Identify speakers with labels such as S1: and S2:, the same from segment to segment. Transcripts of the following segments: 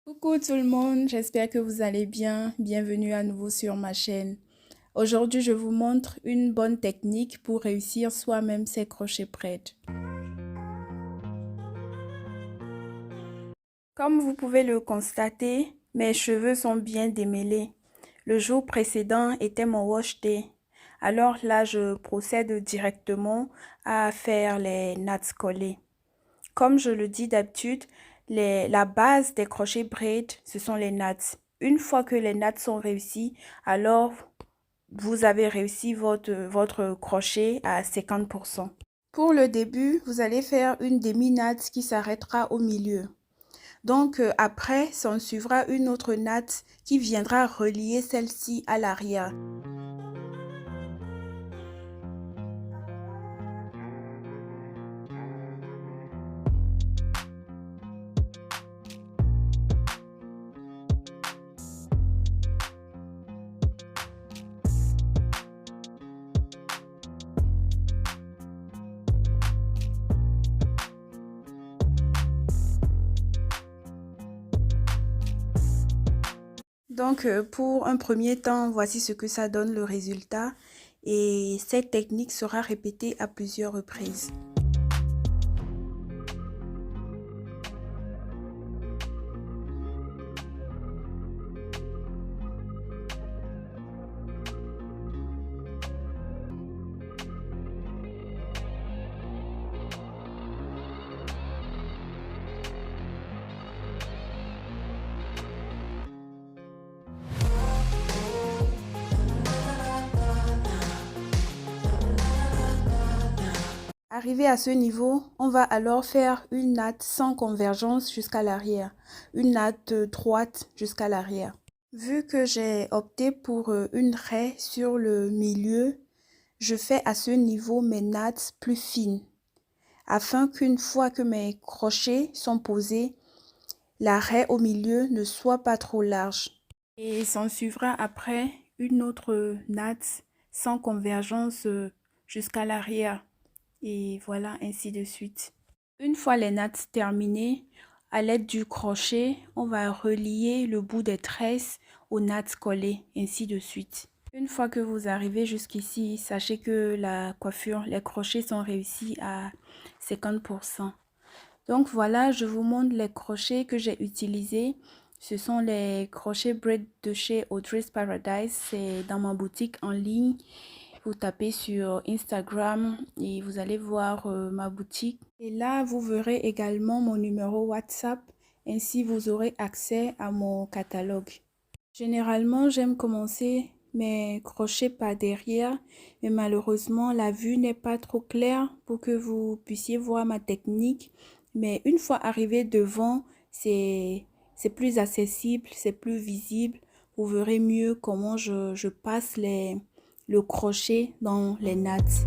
S1: Coucou tout le monde, j'espère que vous allez bien. Bienvenue à nouveau sur ma chaîne. Aujourd'hui, je vous montre une bonne technique pour réussir soi-même ses crochets braids. Comme vous pouvez le constater, mes cheveux sont bien démêlés. Le jour précédent était mon wash day. Alors là, je procède directement à faire les nattes collées. Comme je le dis d'habitude, la base des crochets braids, ce sont les nattes. Une fois que les nattes sont réussies, alors vous avez réussi votre crochet à 50%. Pour le début, vous allez faire une demi-natte qui s'arrêtera au milieu. Donc après, s'en suivra une autre natte qui viendra relier celle-ci à l'arrière. Donc, pour un premier temps, voici ce que ça donne le résultat. Et cette technique sera répétée à plusieurs reprises. Arrivé à ce niveau, on va alors faire une natte sans convergence jusqu'à l'arrière, une natte droite jusqu'à l'arrière. Vu que j'ai opté pour une raie sur le milieu, je fais à ce niveau mes nattes plus fines, afin qu'une fois que mes crochets sont posés, la raie au milieu ne soit pas trop large. Et s'en suivra après une autre natte sans convergence jusqu'à l'arrière. Et voilà, ainsi de suite. Une fois les nattes terminées, à l'aide du crochet, on va relier le bout des tresses aux nattes collées, ainsi de suite. Une fois que vous arrivez jusqu'ici, sachez que la coiffure, les crochets sont réussis à 50%. Donc voilà, je vous montre les crochets que j'ai utilisés. Ce sont les crochets braid de chez Audrey's Paradise. C'est dans ma boutique en ligne. Vous tapez sur Instagram et vous allez voir ma boutique. Et là, vous verrez également mon numéro WhatsApp. Ainsi, vous aurez accès à mon catalogue. Généralement, j'aime commencer mes crochets par derrière, mais malheureusement, la vue n'est pas trop claire pour que vous puissiez voir ma technique. Mais une fois arrivé devant, c'est plus accessible, c'est plus visible. Vous verrez mieux comment je passe le crochet dans les nattes.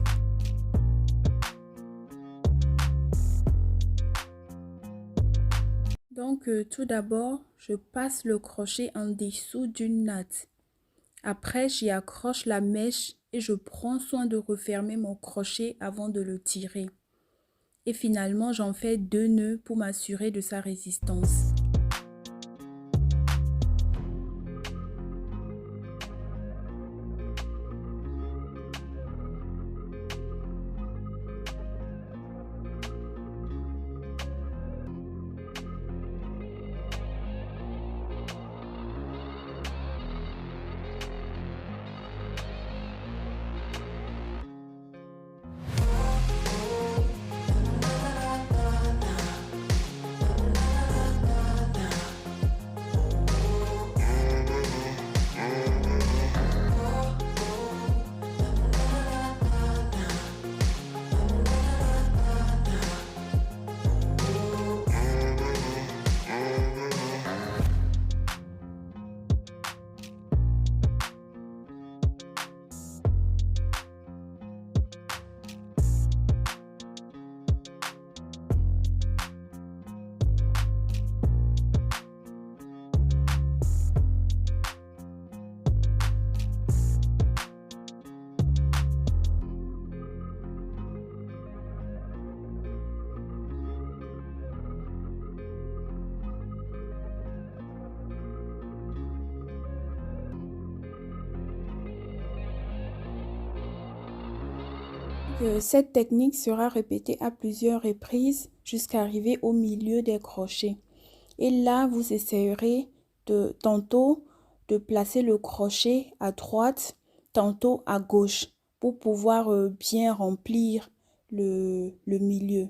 S1: Donc, tout d'abord, je passe le crochet en dessous d'une natte. Après, j'y accroche la mèche et je prends soin de refermer mon crochet avant de le tirer. Et finalement, j'en fais 2 nœuds pour m'assurer de sa résistance. Cette technique sera répétée à plusieurs reprises jusqu'à arriver au milieu des crochets. Et là, vous essayerez tantôt de placer le crochet à droite, tantôt à gauche pour pouvoir bien remplir le milieu.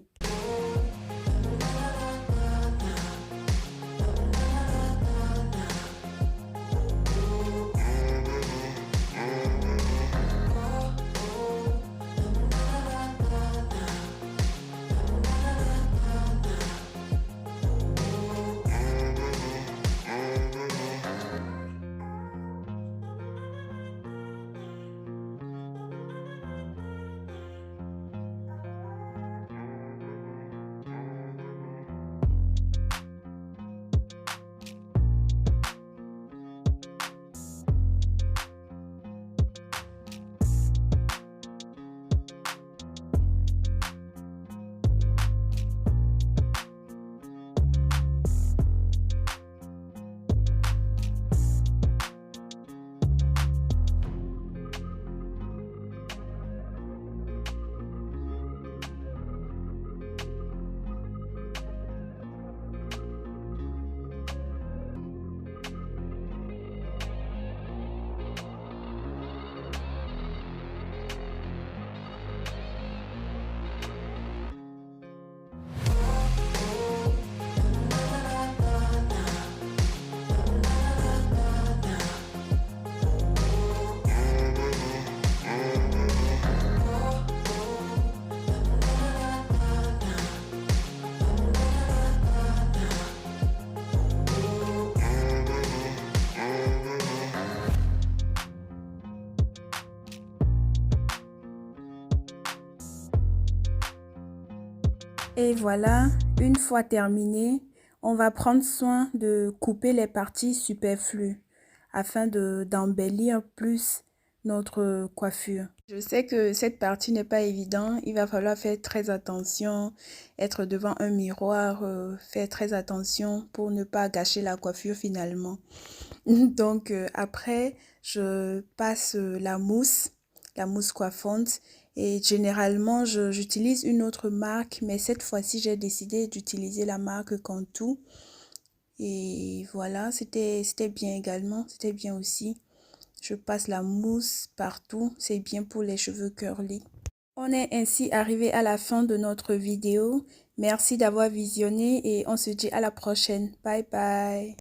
S1: Et voilà, une fois terminé, on va prendre soin de couper les parties superflues afin d'embellir plus notre coiffure. Je sais que cette partie n'est pas évidente, il va falloir faire très attention, être devant un miroir, faire très attention pour ne pas gâcher la coiffure finalement. Donc après, je passe la mousse coiffante. Et généralement, j'utilise une autre marque, mais cette fois-ci, j'ai décidé d'utiliser la marque Cantu. Et voilà, c'était bien également, c'était bien aussi. Je passe la mousse partout, c'est bien pour les cheveux curly. On est ainsi arrivé à la fin de notre vidéo. Merci d'avoir visionné et on se dit à la prochaine. Bye bye.